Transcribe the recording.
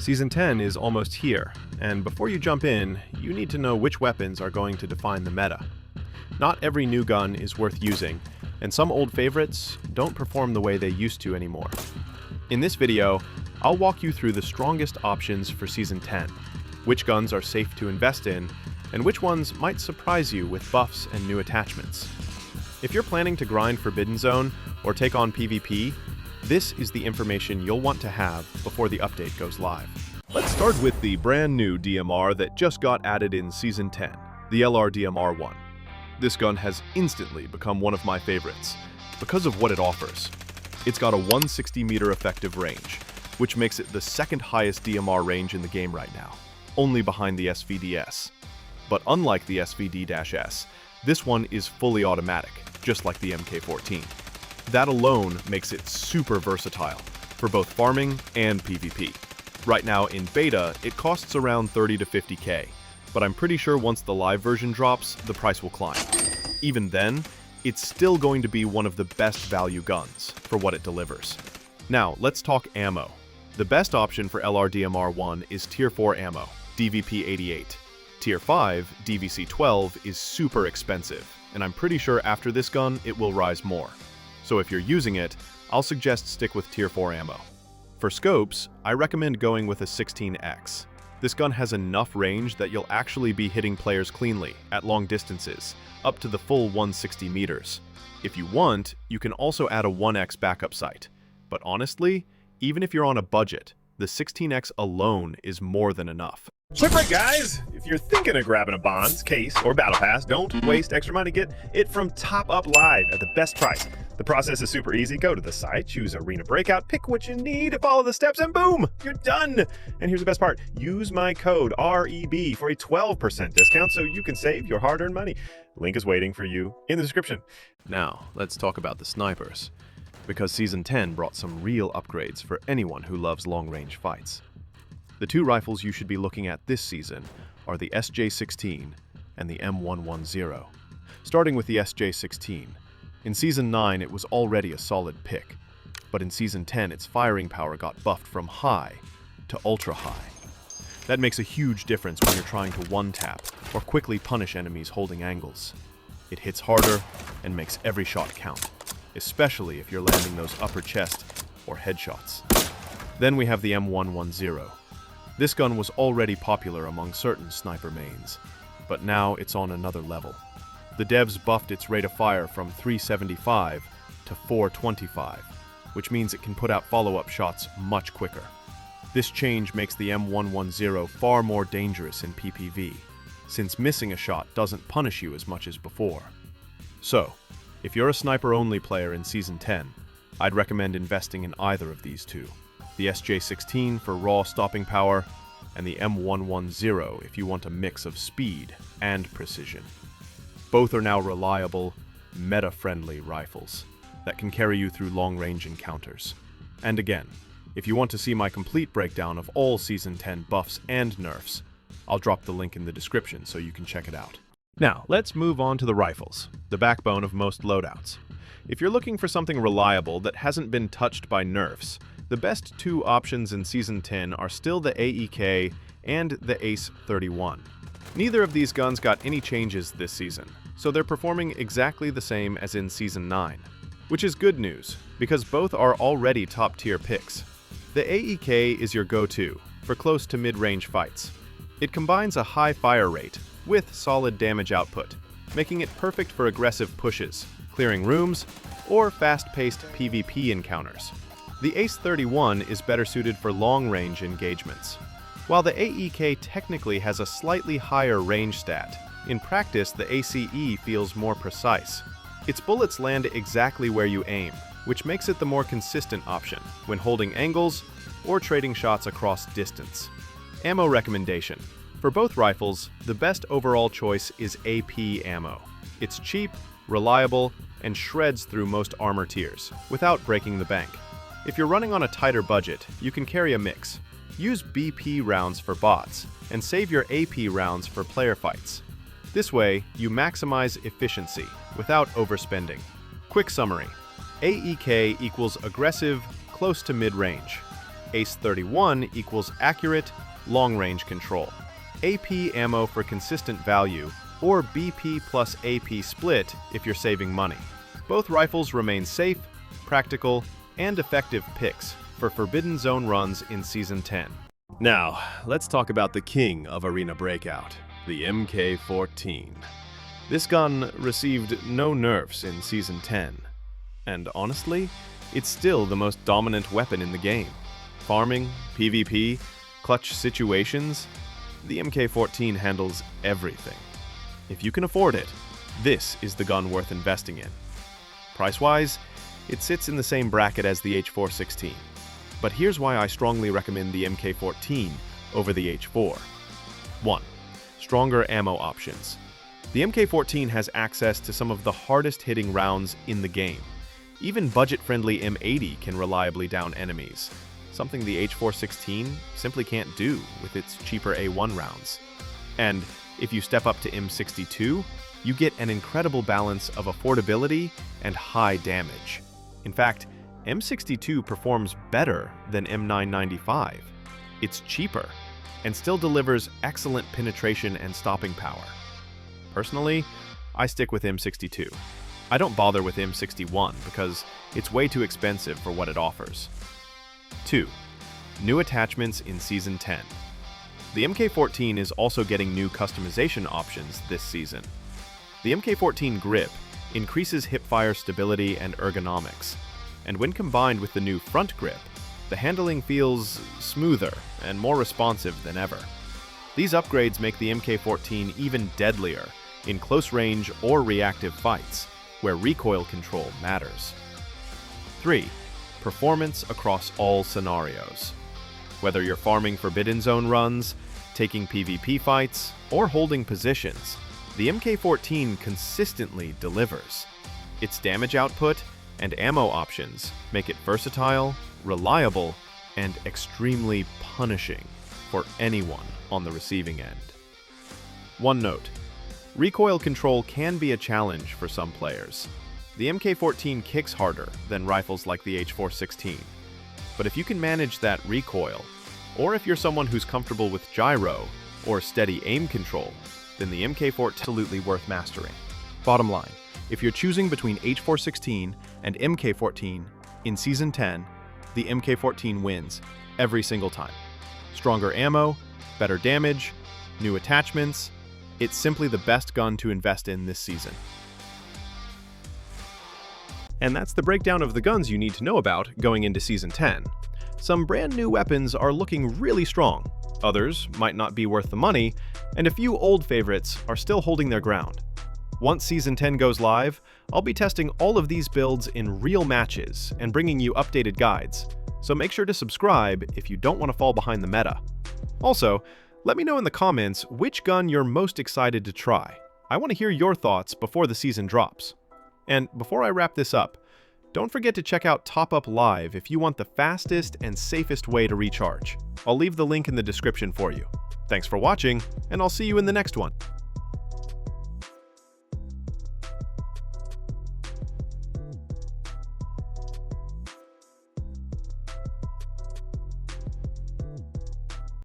Season 10 is almost here, and before you jump in, you need to know which weapons are going to define the meta. Not every new gun is worth using, and some old favorites don't perform the way they used to anymore. In this video, I'll walk you through the strongest options for Season 10, which guns are safe to invest in, and which ones might surprise you with buffs and new attachments. If you're planning to grind Forbidden Zone or take on PvP, this is the information you'll want to have before the update goes live. Let's start with the brand new DMR that just got added in Season 10, the LRDMR-1. This gun has instantly become one of my favorites because of what it offers. It's got a 160-meter effective range, which makes it the second highest DMR range in the game right now, only behind the SVD-S. But unlike the SVD-S, this one is fully automatic, just like the MK14. That alone makes it super versatile for both farming and PvP. Right now in beta, it costs around 30 to 50k, but I'm pretty sure once the live version drops, the price will climb. Even then, it's still going to be one of the best value guns for what it delivers. Now, let's talk ammo. The best option for LRDMR-1 is Tier 4 ammo, DVP-88. Tier 5, DVC-12, is super expensive, and I'm pretty sure after this gun, it will rise more. So if you're using it, I'll suggest stick with Tier 4 ammo. For scopes, I recommend going with a 16X. This gun has enough range that you'll actually be hitting players cleanly at long distances, up to the full 160 meters. If you want, you can also add a 1X backup sight. But honestly, even if you're on a budget, the 16X alone is more than enough. Quick break, guys! If you're thinking of grabbing a Bonds, Case, or Battle Pass, don't waste extra money. Get it from Top Up Live at the best price. The process is super easy. Go to the site, choose Arena Breakout, pick what you need, follow the steps, and boom! You're done! And here's the best part. Use my code REB for a 12% discount so you can save your hard-earned money. Link is waiting for you in the description. Now, let's talk about the snipers, because Season 10 brought some real upgrades for anyone who loves long-range fights. The two rifles you should be looking at this season are the SJ16 and the M110. Starting with the SJ16, in Season 9 it was already a solid pick, but in Season 10 its firing power got buffed from high to ultra high. That makes a huge difference when you're trying to one-tap or quickly punish enemies holding angles. It hits harder and makes every shot count, especially if you're landing those upper chest or headshots. Then we have the M110. This gun was already popular among certain sniper mains, but now it's on another level. The devs buffed its rate of fire from 375 to 425, which means it can put out follow-up shots much quicker. This change makes the M110 far more dangerous in PPV, since missing a shot doesn't punish you as much as before. So, if you're a sniper-only player in Season 10, I'd recommend investing in either of these two. The SJ16 for raw stopping power, and the M110 if you want a mix of speed and precision. Both are now reliable, meta-friendly rifles that can carry you through long-range encounters. And again, if you want to see my complete breakdown of all Season 10 buffs and nerfs, I'll drop the link in the description so you can check it out. Now, let's move on to the rifles, the backbone of most loadouts. If you're looking for something reliable that hasn't been touched by nerfs, the best two options in Season 10 are still the AEK and the ACE 31. Neither of these guns got any changes this season, so they're performing exactly the same as in Season 9, which is good news, because both are already top-tier picks. The AEK is your go-to for close to mid-range fights. It combines a high fire rate with solid damage output, making it perfect for aggressive pushes, clearing rooms, or fast-paced PvP encounters. The ACE 31 is better suited for long-range engagements. While the AEK technically has a slightly higher range stat, in practice the ACE feels more precise. Its bullets land exactly where you aim, which makes it the more consistent option when holding angles or trading shots across distance. Ammo recommendation. For both rifles, the best overall choice is AP ammo. It's cheap, reliable, and shreds through most armor tiers, without breaking the bank. If you're running on a tighter budget, you can carry a mix. Use BP rounds for bots, and save your AP rounds for player fights. This way, you maximize efficiency without overspending. Quick summary. AEK equals aggressive, close to mid-range. ACE 31 equals accurate, long-range control. AP ammo for consistent value, or BP plus AP split if you're saving money. Both rifles remain safe, practical, and effective picks for Forbidden Zone runs in Season 10. Now, let's talk about the king of Arena Breakout, the MK14. This gun received no nerfs in Season 10, and honestly, it's still the most dominant weapon in the game. Farming, PvP, clutch situations, the MK14 handles everything. If you can afford it, this is the gun worth investing in. Price-wise, it sits in the same bracket as the H416. But here's why I strongly recommend the MK14 over the H4. 1. Stronger ammo options. The MK14 has access to some of the hardest-hitting rounds in the game. Even budget-friendly M80 can reliably down enemies, something the H416 simply can't do with its cheaper A1 rounds. And if you step up to M62, you get an incredible balance of affordability and high damage. In fact, M62 performs better than M995. It's cheaper, and still delivers excellent penetration and stopping power. Personally, I stick with M62. I don't bother with M61 because it's way too expensive for what it offers. 2. New attachments in Season 10. The MK14 is also getting new customization options this season. The MK14 grip increases hipfire stability and ergonomics, and when combined with the new front grip, the handling feels smoother and more responsive than ever. These upgrades make the MK14 even deadlier in close range or reactive fights, where recoil control matters. 3. Performance across all scenarios. Whether you're farming Forbidden Zone runs, taking PvP fights, or holding positions, the MK14 consistently delivers. Its damage output and ammo options make it versatile, reliable, and extremely punishing for anyone on the receiving end. One note: recoil control can be a challenge for some players. The MK14 kicks harder than rifles like the H416, but if you can manage that recoil, or if you're someone who's comfortable with gyro or steady aim control, then the MK14 is absolutely worth mastering. Bottom line, if you're choosing between H416 and MK14 in Season 10, the MK14 wins every single time. Stronger ammo, better damage, new attachments. It's simply the best gun to invest in this season. And that's the breakdown of the guns you need to know about going into Season 10. Some brand new weapons are looking really strong, others might not be worth the money, and a few old favorites are still holding their ground. Once Season 10 goes live, I'll be testing all of these builds in real matches and bringing you updated guides, so make sure to subscribe if you don't want to fall behind the meta. Also, let me know in the comments which gun you're most excited to try. I want to hear your thoughts before the season drops. And before I wrap this up, don't forget to check out Top Up Live if you want the fastest and safest way to recharge. I'll leave the link in the description for you. Thanks for watching, and I'll see you in the next one.